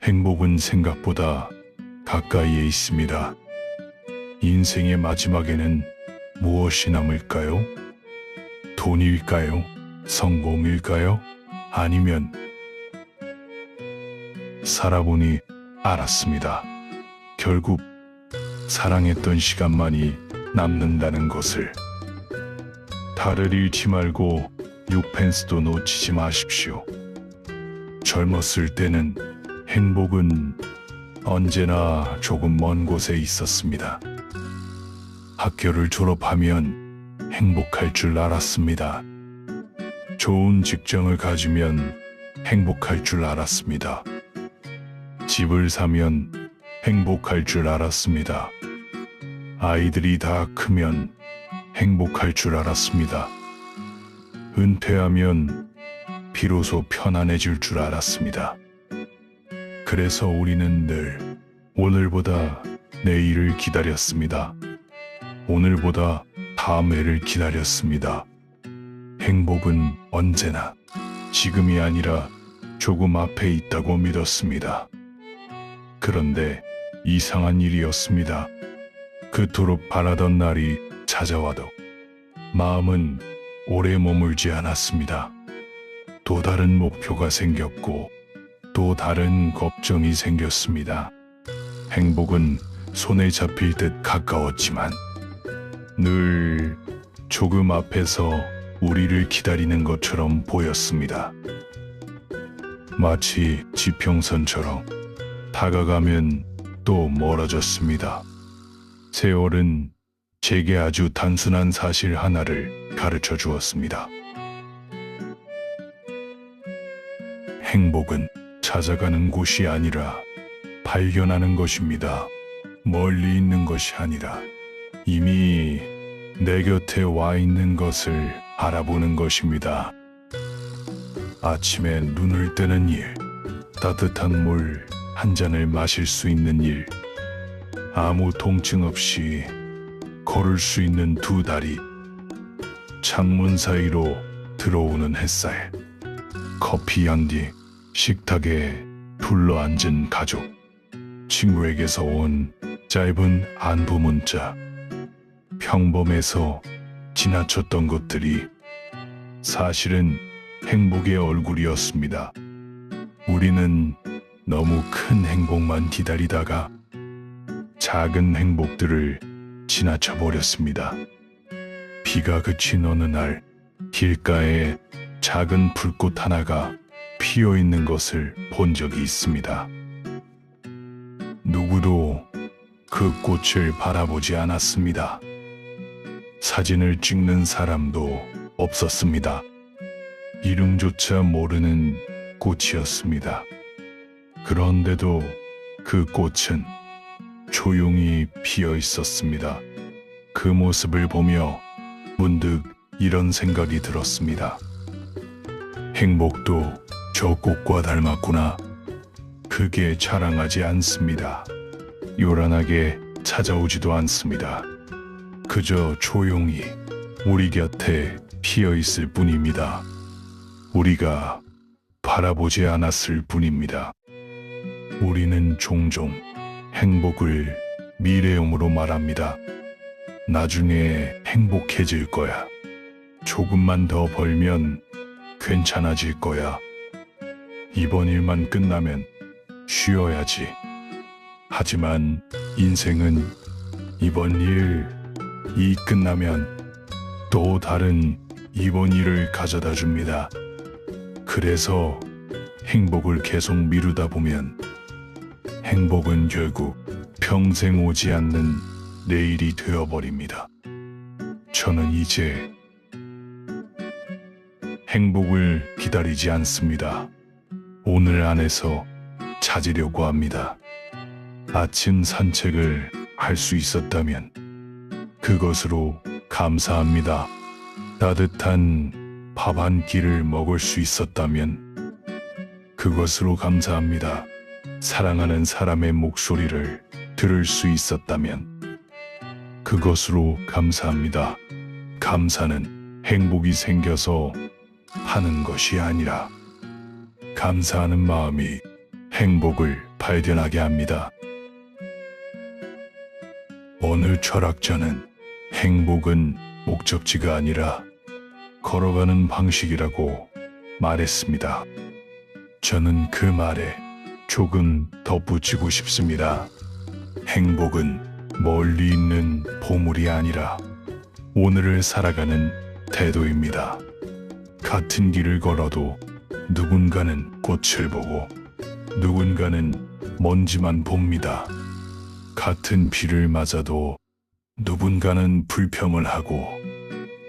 행복은 생각보다 가까이에 있습니다. 인생의 마지막에는 무엇이 남을까요? 돈일까요? 성공일까요? 아니면 살아보니 알았습니다. 결국 사랑했던 시간만이 남는다는 것을. 달을 잃지 말고 6펜스도 놓치지 마십시오. 젊었을 때는 행복은 언제나 조금 먼 곳에 있었습니다. 학교를 졸업하면 행복할 줄 알았습니다. 좋은 직장을 가지면 행복할 줄 알았습니다. 집을 사면 행복할 줄 알았습니다. 아이들이 다 크면 행복할 줄 알았습니다. 은퇴하면 비로소 편안해질 줄 알았습니다. 그래서 우리는 늘 오늘보다 내일을 기다렸습니다. 오늘보다 다음 해를 기다렸습니다. 행복은 언제나 지금이 아니라 조금 앞에 있다고 믿었습니다. 그런데 이상한 일이었습니다. 그토록 바라던 날이 찾아와도 마음은 오래 머물지 않았습니다. 또 다른 목표가 생겼고 또 다른 걱정이 생겼습니다. 행복은 손에 잡힐 듯 가까웠지만 늘 조금 앞에서 우리를 기다리는 것처럼 보였습니다. 마치 지평선처럼 다가가면 또 멀어졌습니다. 세월은 제게 아주 단순한 사실 하나를 가르쳐 주었습니다. 행복은 찾아가는 곳이 아니라 발견하는 것입니다. 멀리 있는 것이 아니라 이미 내 곁에 와 있는 것을 알아보는 것입니다. 아침에 눈을 뜨는 일, 따뜻한 물 한 잔을 마실 수 있는 일, 아무 통증 없이 걸을 수 있는 두 다리, 창문 사이로 들어오는 햇살, 커피 한 뒤 식탁에 둘러앉은 가족, 친구에게서 온 짧은 안부 문자, 평범해서 지나쳤던 것들이 사실은 행복의 얼굴이었습니다. 우리는 너무 큰 행복만 기다리다가 작은 행복들을 지나쳐 버렸습니다. 비가 그친 어느 날 길가에 작은 불꽃 하나가 피어 있는 것을 본 적이 있습니다. 누구도 그 꽃을 바라보지 않았습니다. 사진을 찍는 사람도 없었습니다. 이름조차 모르는 꽃이었습니다. 그런데도 그 꽃은 조용히 피어 있었습니다. 그 모습을 보며 문득 이런 생각이 들었습니다. 행복도 저 꽃과 닮았구나. 크게 자랑하지 않습니다. 요란하게 찾아오지도 않습니다. 그저 조용히 우리 곁에 피어 있을 뿐입니다. 우리가 바라보지 않았을 뿐입니다. 우리는 종종 행복을 미래형으로 말합니다. 나중에 행복해질 거야. 조금만 더 벌면 괜찮아질 거야. 이번 일만 끝나면 쉬어야지. 하지만 인생은 이번 일이 끝나면 또 다른 이번 일을 가져다 줍니다. 그래서 행복을 계속 미루다 보면 행복은 결국 평생 오지 않는 내일이 되어버립니다. 저는 이제 행복을 기다리지 않습니다. 오늘 안에서 찾으려고 합니다. 아침 산책을 할 수 있었다면 그것으로 감사합니다. 따뜻한 밥 한 끼를 먹을 수 있었다면 그것으로 감사합니다. 사랑하는 사람의 목소리를 들을 수 있었다면 그것으로 감사합니다. 감사는 행복이 생겨서 하는 것이 아니라 감사하는 마음이 행복을 발견하게 합니다. 어느 철학자는 행복은 목적지가 아니라 걸어가는 방식이라고 말했습니다. 저는 그 말에 조금 덧붙이고 싶습니다. 행복은 멀리 있는 보물이 아니라 오늘을 살아가는 태도입니다. 같은 길을 걸어도 누군가는 꽃을 보고 누군가는 먼지만 봅니다. 같은 비를 맞아도 누군가는 불평을 하고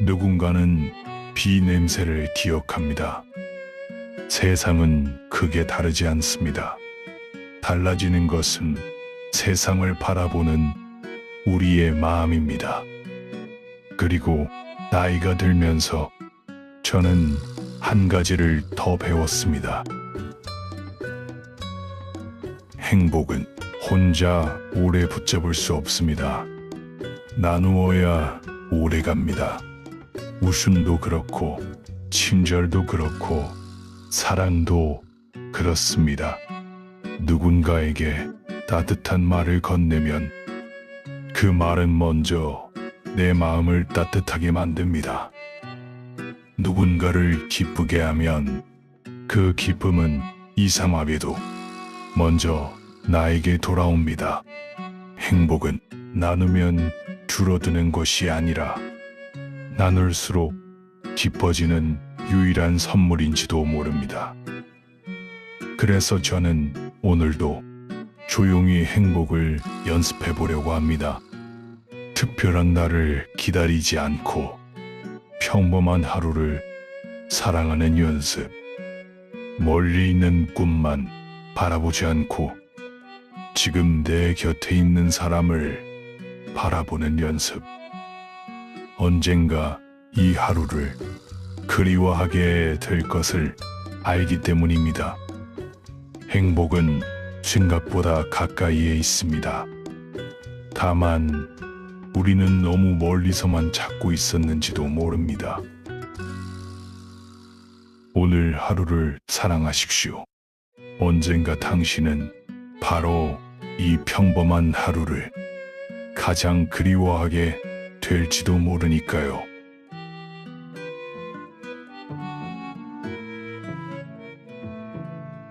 누군가는 비 냄새를 기억합니다. 세상은 크게 다르지 않습니다. 달라지는 것은 세상을 바라보는 우리의 마음입니다. 그리고 나이가 들면서 저는 한 가지를 더 배웠습니다. 행복은 혼자 오래 붙잡을 수 없습니다. 나누어야 오래 갑니다. 웃음도 그렇고 친절도 그렇고 사랑도 그렇습니다. 누군가에게 따뜻한 말을 건네면 그 말은 먼저 내 마음을 따뜻하게 만듭니다. 누군가를 기쁘게 하면 그 기쁨은 이삼합에도 먼저 나에게 돌아옵니다. 행복은 나누면 줄어드는 것이 아니라 나눌수록 깊어지는 유일한 선물인지도 모릅니다. 그래서 저는 오늘도 조용히 행복을 연습해 보려고 합니다. 특별한 날을 기다리지 않고 평범한 하루를 사랑하는 연습. 멀리 있는 꿈만 바라보지 않고 지금 내 곁에 있는 사람을 바라보는 연습. 언젠가 이 하루를 그리워하게 될 것을 알기 때문입니다. 행복은 생각보다 가까이에 있습니다. 다만 우리는 너무 멀리서만 찾고 있었는지도 모릅니다. 오늘 하루를 사랑하십시오. 언젠가 당신은 바로 이 평범한 하루를 가장 그리워하게 될지도 모르니까요.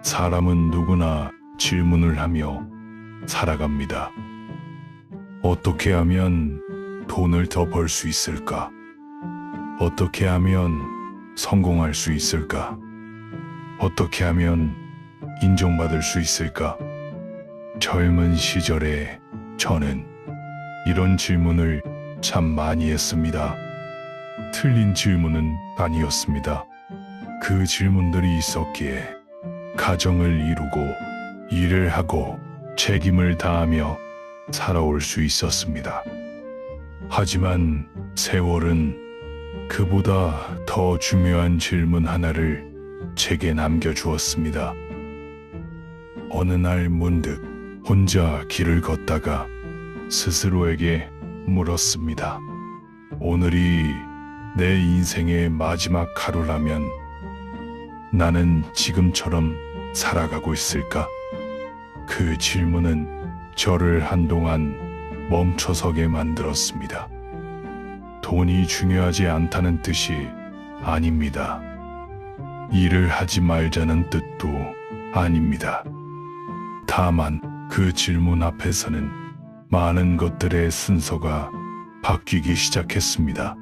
사람은 누구나 질문을 하며 살아갑니다. 어떻게 하면 돈을 더 벌 수 있을까? 어떻게 하면 성공할 수 있을까? 어떻게 하면 인정받을 수 있을까? 젊은 시절에 저는 이런 질문을 참 많이 했습니다. 틀린 질문은 아니었습니다. 그 질문들이 있었기에 가정을 이루고 일을 하고 책임을 다하며 살아올 수 있었습니다. 하지만 세월은 그보다 더 중요한 질문 하나를 제게 남겨주었습니다. 어느 날 문득 혼자 길을 걷다가 스스로에게 물었습니다. 오늘이 내 인생의 마지막 하루라면 나는 지금처럼 살아가고 있을까? 그 질문은 저를 한동안 멈춰서게 만들었습니다. 돈이 중요하지 않다는 뜻이 아닙니다. 일을 하지 말자는 뜻도 아닙니다. 다만 그 질문 앞에서는 많은 것들의 순서가 바뀌기 시작했습니다.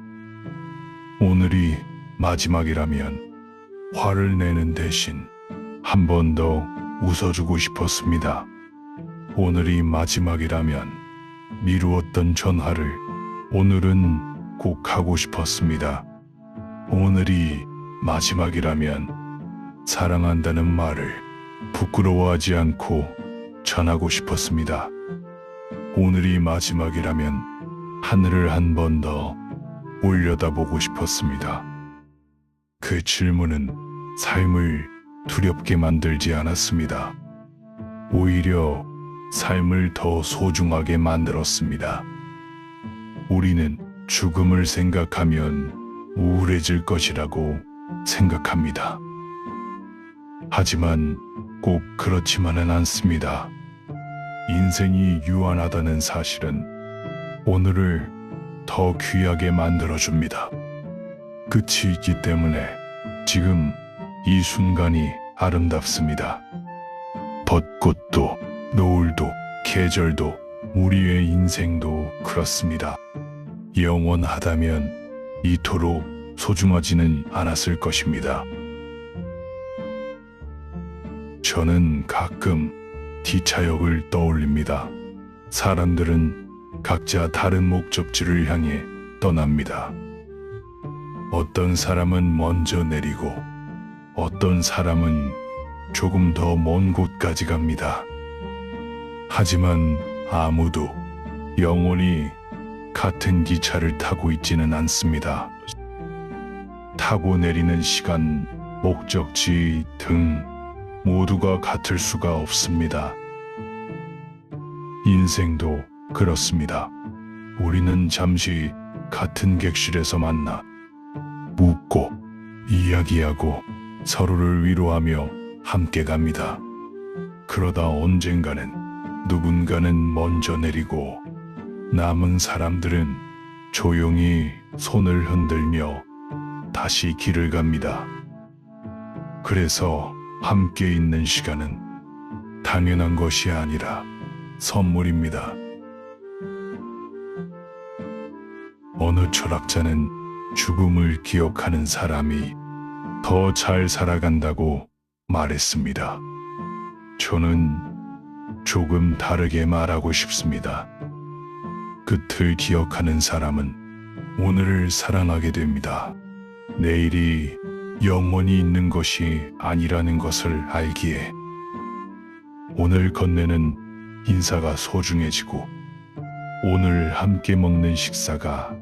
오늘이 마지막이라면 화를 내는 대신 한 번 더 웃어주고 싶었습니다. 오늘이 마지막이라면 미루었던 전화를 오늘은 꼭 하고 싶었습니다. 오늘이 마지막이라면 사랑한다는 말을 부끄러워하지 않고 전하고 싶었습니다. 오늘이 마지막이라면 하늘을 한 번 더 올려다보고 싶었습니다. 그 질문은 삶을 두렵게 만들지 않았습니다. 오히려 삶을 더 소중하게 만들었습니다. 우리는 죽음을 생각하면 우울해질 것이라고 생각합니다. 하지만 꼭 그렇지만은 않습니다. 인생이 유한하다는 사실은 오늘을 더 귀하게 만들어줍니다. 끝이 있기 때문에 지금 이 순간이 아름답습니다. 벚꽃도, 노을도, 계절도, 우리의 인생도 그렇습니다. 영원하다면 이토록 소중하지는 않았을 것입니다. 저는 가끔 기차역을 떠올립니다. 사람들은 각자 다른 목적지를 향해 떠납니다. 어떤 사람은 먼저 내리고 어떤 사람은 조금 더 먼 곳까지 갑니다. 하지만 아무도 영원히 같은 기차를 타고 있지는 않습니다. 타고 내리는 시간, 목적지 등 모두가 같을 수가 없습니다. 인생도 그렇습니다. 우리는 잠시 같은 객실에서 만나 묻고 이야기하고 서로를 위로하며 함께 갑니다. 그러다 언젠가는 누군가는 먼저 내리고 남은 사람들은 조용히 손을 흔들며 다시 길을 갑니다. 그래서 함께 있는 시간은 당연한 것이 아니라 선물입니다. 어느 철학자는 죽음을 기억하는 사람이 더 잘 살아간다고 말했습니다. 저는 조금 다르게 말하고 싶습니다. 끝을 기억하는 사람은 오늘을 사랑하게 됩니다. 내일이 영원히 있는 것이 아니라는 것을 알기에 오늘 건네는 인사가 소중해지고 오늘 함께 먹는 식사가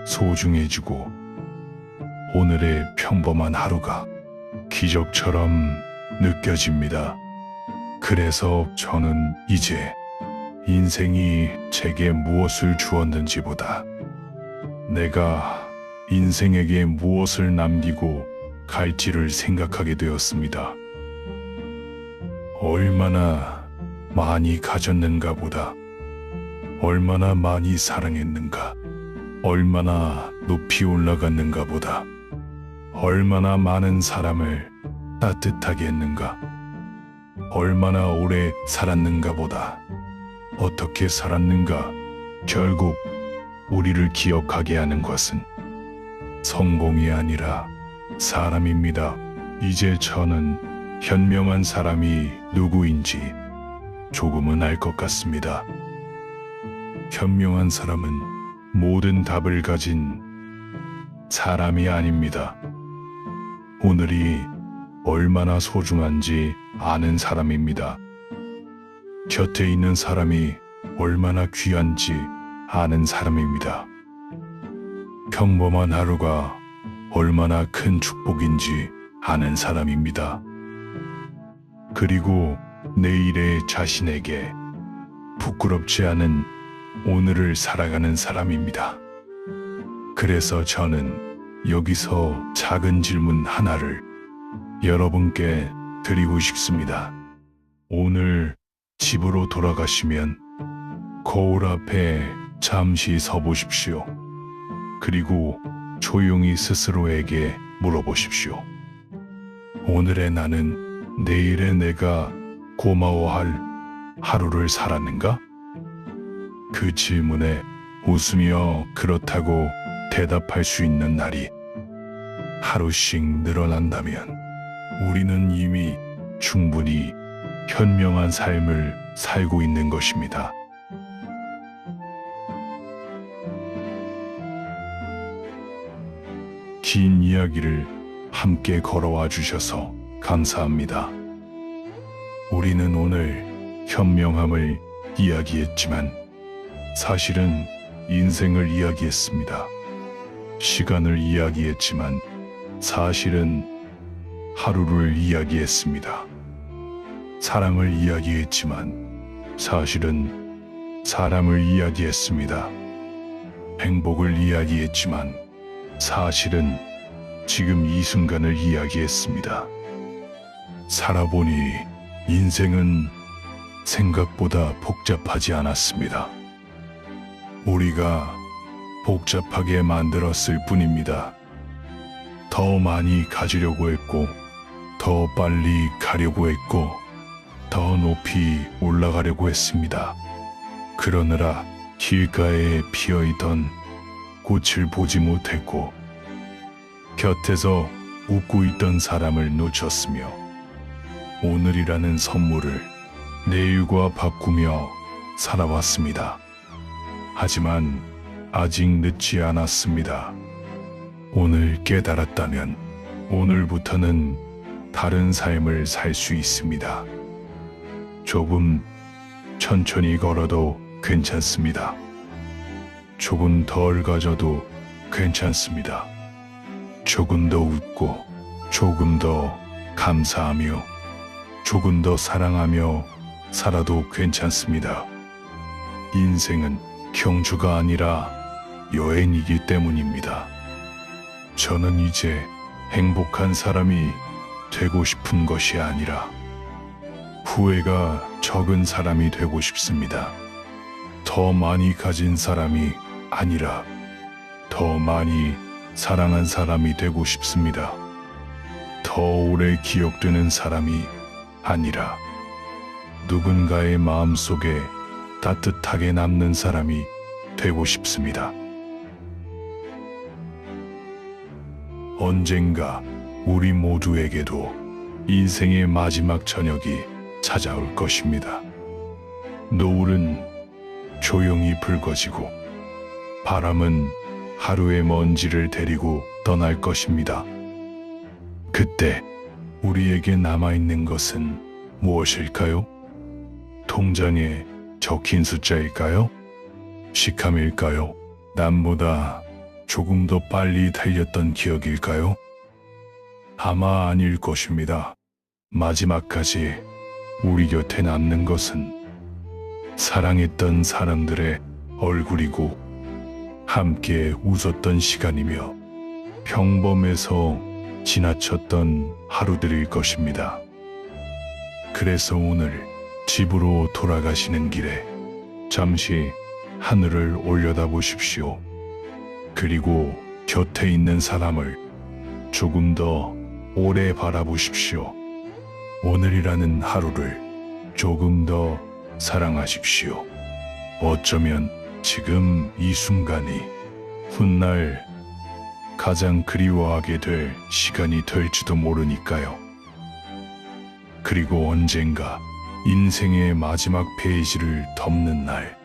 소중해지고 오늘의 평범한 하루가 기적처럼 느껴집니다. 그래서 저는 이제 인생이 제게 무엇을 주었는지보다 내가 인생에게 무엇을 남기고 갈지를 생각하게 되었습니다. 얼마나 많이 가졌는가 보다 얼마나 많이 사랑했는가, 얼마나 높이 올라갔는가 보다 얼마나 많은 사람을 따뜻하게 했는가, 얼마나 오래 살았는가 보다 어떻게 살았는가. 결국 우리를 기억하게 하는 것은 성공이 아니라 사람입니다. 이제 저는 현명한 사람이 누구인지 조금은 알 것 같습니다. 현명한 사람은 모든 답을 가진 사람이 아닙니다. 오늘이 얼마나 소중한지 아는 사람입니다. 곁에 있는 사람이 얼마나 귀한지 아는 사람입니다. 평범한 하루가 얼마나 큰 축복인지 아는 사람입니다. 그리고 내일의 자신에게 부끄럽지 않은 오늘을 살아가는 사람입니다. 그래서 저는 여기서 작은 질문 하나를 여러분께 드리고 싶습니다. 오늘 집으로 돌아가시면 거울 앞에 잠시 서보십시오. 그리고 조용히 스스로에게 물어보십시오. 오늘의 나는 내일의 내가 고마워할 하루를 살았는가? 그 질문에 웃으며 그렇다고 대답할 수 있는 날이 하루씩 늘어난다면 우리는 이미 충분히 현명한 삶을 살고 있는 것입니다. 긴 이야기를 함께 걸어와 주셔서 감사합니다. 우리는 오늘 현명함을 이야기했지만 사실은 인생을 이야기했습니다. 시간을 이야기했지만 사실은 하루를 이야기했습니다. 사랑을 이야기했지만 사실은 사람을 이야기했습니다. 행복을 이야기했지만 사실은 지금 이 순간을 이야기했습니다. 살아보니 인생은 생각보다 복잡하지 않았습니다. 우리가 복잡하게 만들었을 뿐입니다. 더 많이 가지려고 했고, 더 빨리 가려고 했고, 더 높이 올라가려고 했습니다. 그러느라 길가에 피어있던 꽃을 보지 못했고, 곁에서 웃고 있던 사람을 놓쳤으며, 오늘이라는 선물을 내일과 바꾸며 살아왔습니다. 하지만 아직 늦지 않았습니다. 오늘 깨달았다면 오늘부터는 다른 삶을 살 수 있습니다. 조금 천천히 걸어도 괜찮습니다. 조금 덜 가져도 괜찮습니다. 조금 더 웃고, 조금 더 감사하며, 조금 더 사랑하며 살아도 괜찮습니다. 인생은 경주가 아니라 여행이기 때문입니다. 저는 이제 행복한 사람이 되고 싶은 것이 아니라 후회가 적은 사람이 되고 싶습니다. 더 많이 가진 사람이 아니라 더 많이 사랑한 사람이 되고 싶습니다. 더 오래 기억되는 사람이 아니라 누군가의 마음속에 따뜻하게 남는 사람이 되고 싶습니다. 언젠가 우리 모두에게도 인생의 마지막 저녁이 찾아올 것입니다. 노을은 조용히 붉어지고 바람은 하루의 먼지를 데리고 떠날 것입니다. 그때 우리에게 남아있는 것은 무엇일까요? 통장에 적힌 숫자일까요? 식감일까요? 남보다 조금 더 빨리 달렸던 기억일까요? 아마 아닐 것입니다. 마지막까지 우리 곁에 남는 것은 사랑했던 사람들의 얼굴이고 함께 웃었던 시간이며 평범해서 지나쳤던 하루들일 것입니다. 그래서 오늘 집으로 돌아가시는 길에 잠시 하늘을 올려다보십시오. 그리고 곁에 있는 사람을 조금 더 오래 바라보십시오. 오늘이라는 하루를 조금 더 사랑하십시오. 어쩌면 지금 이 순간이 훗날 가장 그리워하게 될 시간이 될지도 모르니까요. 그리고 언젠가 인생의 마지막 페이지를 덮는 날,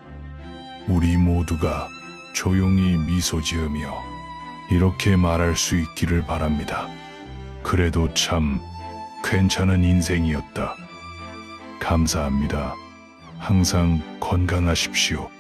우리 모두가 조용히 미소 지으며 이렇게 말할 수 있기를 바랍니다. 그래도 참 괜찮은 인생이었다. 감사합니다. 항상 건강하십시오.